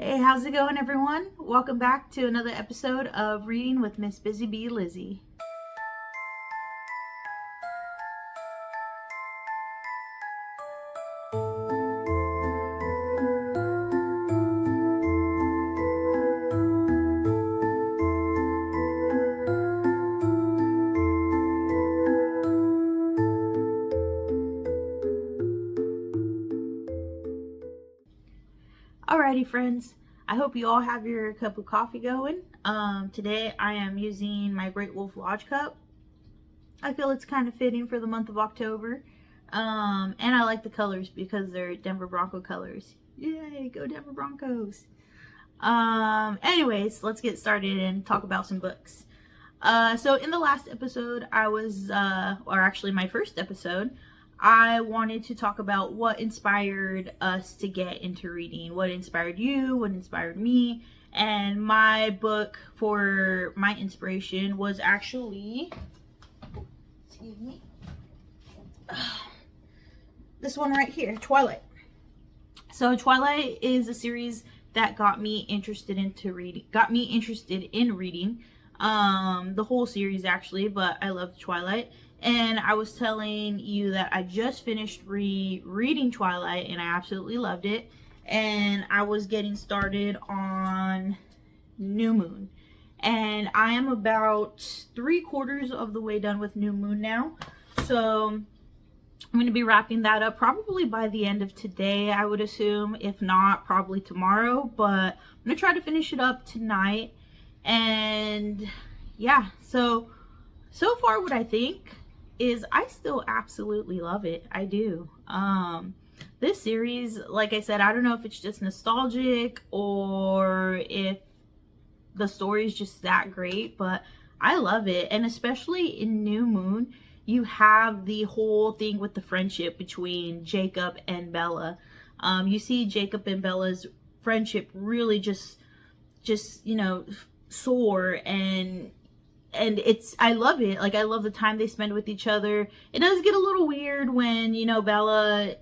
Hey, how's it going, everyone? Welcome back to another episode of Reading with Miss Busy Bee Lizzie. Alrighty, friends. I hope you all have your cup of coffee going. Today I am using my Great Wolf Lodge cup. I feel it's kind of fitting for the month of October. And I like the colors because they're Denver Bronco colors. Yay, go Denver Broncos. Anyways, let's get started and talk about some books. So in the last episode, or actually my first episode, I wanted to talk about what inspired us to get into reading, what inspired you, what inspired me, and my book for my inspiration was actually, excuse me, this one right here, Twilight. So Twilight is a series that got me interested in reading. The whole series actually, but I loved Twilight. And I was telling you that I just finished reading Twilight and I absolutely loved it. And I was getting started on New Moon. And I am about 3/4 of the way done with New Moon now. So I'm going to be wrapping that up probably by the end of today, I would assume. If not, probably tomorrow. But I'm going to try to finish it up tonight. And yeah, so far what I think is I still absolutely love it. I do. This series, like I said, I don't know if it's just nostalgic or if the story is just that great, but I love it. And especially in New Moon, you have the whole thing with the friendship between Jacob and Bella. You see Jacob and Bella's friendship really just soar, and I love it. Like, I love the time they spend with each other. It does get a little weird when, Bella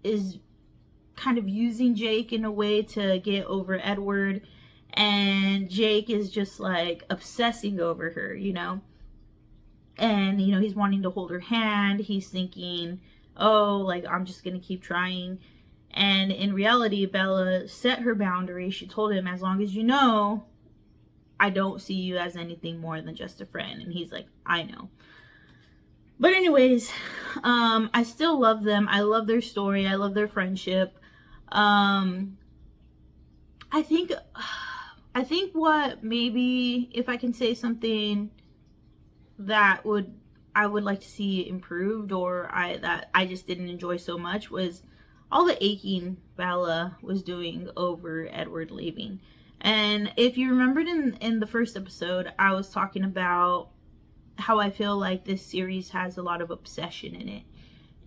is kind of using Jake in a way to get over Edward, and Jake is just like obsessing over her, and he's wanting to hold her hand. He's thinking, oh, like, I'm just gonna keep trying. And in reality, Bella set her boundary. She told him, as long as you know, I don't see you as anything more than just a friend. And he's like, I know. But anyways, I still love them. I love their story. I love their friendship. I think what, maybe if I can say something that I would like to see improved, or that I just didn't enjoy so much, was all the aching Bella was doing over Edward leaving. And if you remembered in the first episode, I was talking about how I feel like this series has a lot of obsession in it.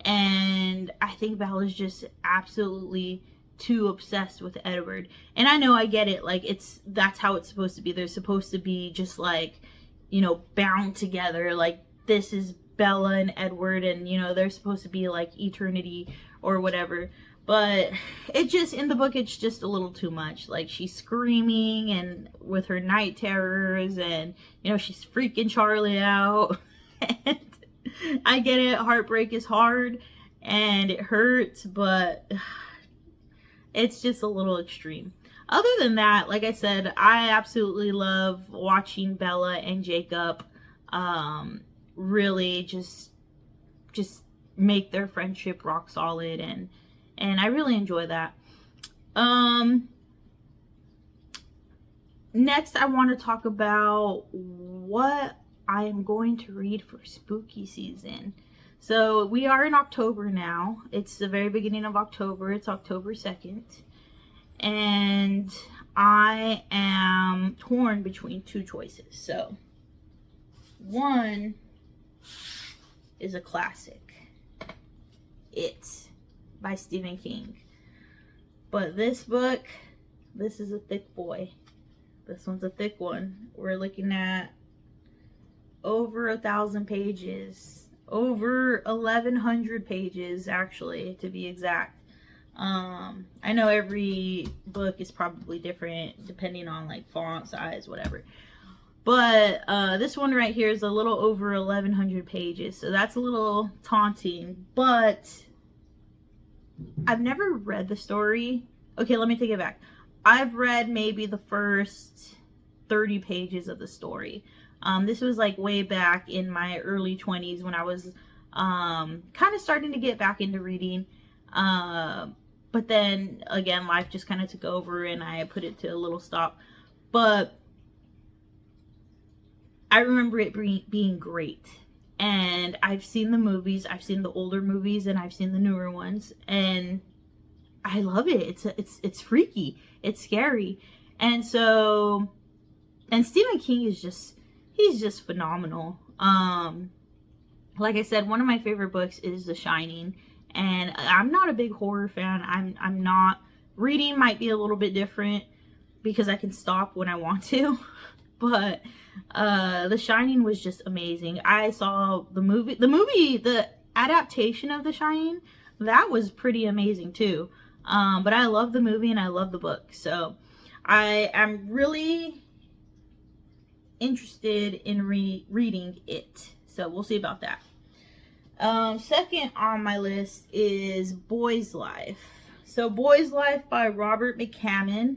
And I think Bella's just absolutely too obsessed with Edward. And I know, I get it. Like, that's how it's supposed to be. They're supposed to be just like, bound together. Like, this is Bella and Edward, and, they're supposed to be like eternity or whatever. But it just, in the book, it's just a little too much. Like, she's screaming and with her night terrors, and, she's freaking Charlie out. And I get it, heartbreak is hard and it hurts, but it's just a little extreme. Other than that, like I said, I absolutely love watching Bella and Jacob really just make their friendship rock solid, and I really enjoy that. Next, I want to talk about what I am going to read for spooky season. So we are in October now. It's the very beginning of October. It's October 2nd. And I am torn between two choices. So one is a classic. It by Stephen King. But this book, this is a thick boy. This one's a thick one. We're looking at over 1,000 pages. Over 1,100 pages, actually, to be exact. I know every book is probably different depending on like font size, whatever. But this one right here is a little over 1,100 pages, so that's a little taunting. But I've never read the story. Okay, let me take it back. I've read maybe the first 30 pages of the story. This was like way back in my early 20s when I was kind of starting to get back into reading. But then again, life just kind of took over and I put it to a little stop. But I remember it being great. And I've seen the movies, I've seen the older movies, and I've seen the newer ones, and I love it. It's freaky, it's scary, and so, and Stephen King is he's just phenomenal. Like I said, one of my favorite books is The Shining, and I'm not a big horror fan. I'm not. Reading might be a little bit different because I can stop when I want to, but The Shining was just amazing. I saw the adaptation of The Shining, that was pretty amazing too. But I love the movie and I love the book, so I am really interested in reading it. So we'll see about that. Second on my list is Boy's Life. So Boy's Life by Robert McCammon.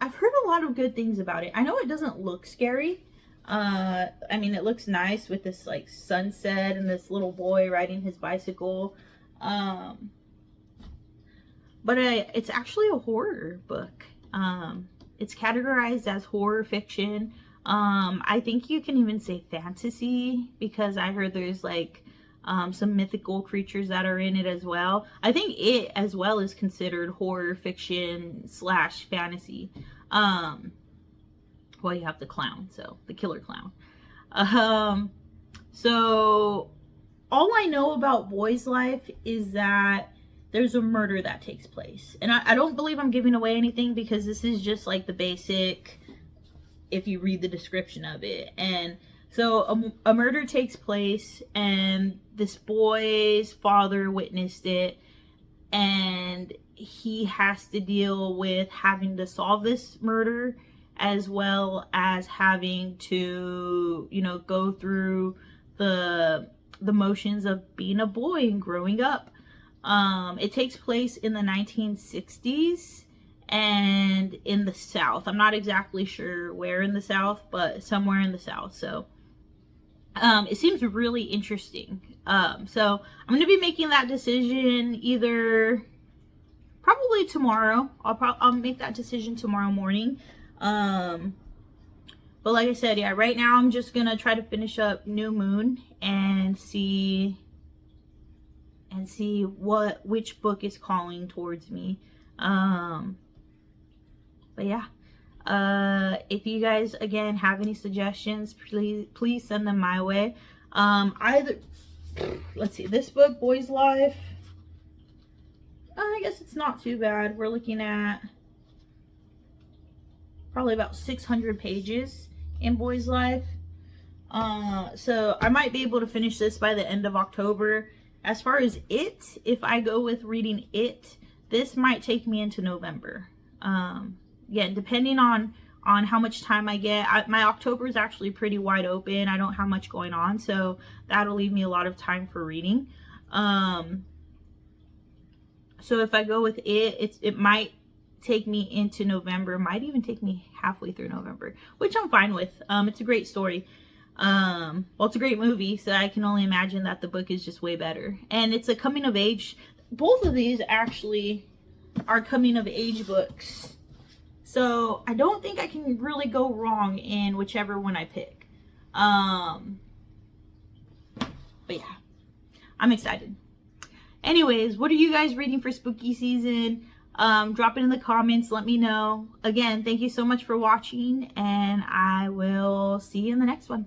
I've heard a lot of good things about it. I know it doesn't look scary. I mean, it looks nice with this like sunset and this little boy riding his bicycle. But it's actually a horror book. It's categorized as horror fiction. I think you can even say fantasy because I heard there's like some mythical creatures that are in it as well. I think it as well is considered horror fiction / fantasy. Well, you have the clown, so the killer clown. So all I know about Boy's Life is that there's a murder that takes place. And I don't believe I'm giving away anything because this is just like the basic, if you read the description of it. And so a murder takes place and this boy's father witnessed it, and he has to deal with having to solve this murder as well as having to, you know, go through the motions of being a boy and growing up. It takes place in the 1960s and in the South. I'm not exactly sure where in the South, but somewhere in the South. So it seems really interesting. So I'm going to be making that decision either probably tomorrow. I'll make that decision tomorrow morning. But like I said, yeah, right now I'm just going to try to finish up New Moon and see which book is calling towards me. But yeah, if you guys again have any suggestions, please send them my way. Let's see, this book, Boy's Life, I guess it's not too bad. We're looking at probably about 600 pages in Boy's Life. So I might be able to finish this by the end of October. As far as it, if I go with reading it, this might take me into November. Yeah, depending on how much time I get. My October is actually pretty wide open. I don't have much going on, so that'll leave me a lot of time for reading. So if I go with it might take me into November, might even take me halfway through November, which I'm fine with. It's a great story. Well, it's a great movie, so I can only imagine that the book is just way better. And it's a coming of age. Both of these actually are coming of age books. So I don't think I can really go wrong in whichever one I pick. But yeah, I'm excited. Anyways, what are you guys reading for spooky season? Drop it in the comments. Let me know. Again, thank you so much for watching, and I will see you in the next one.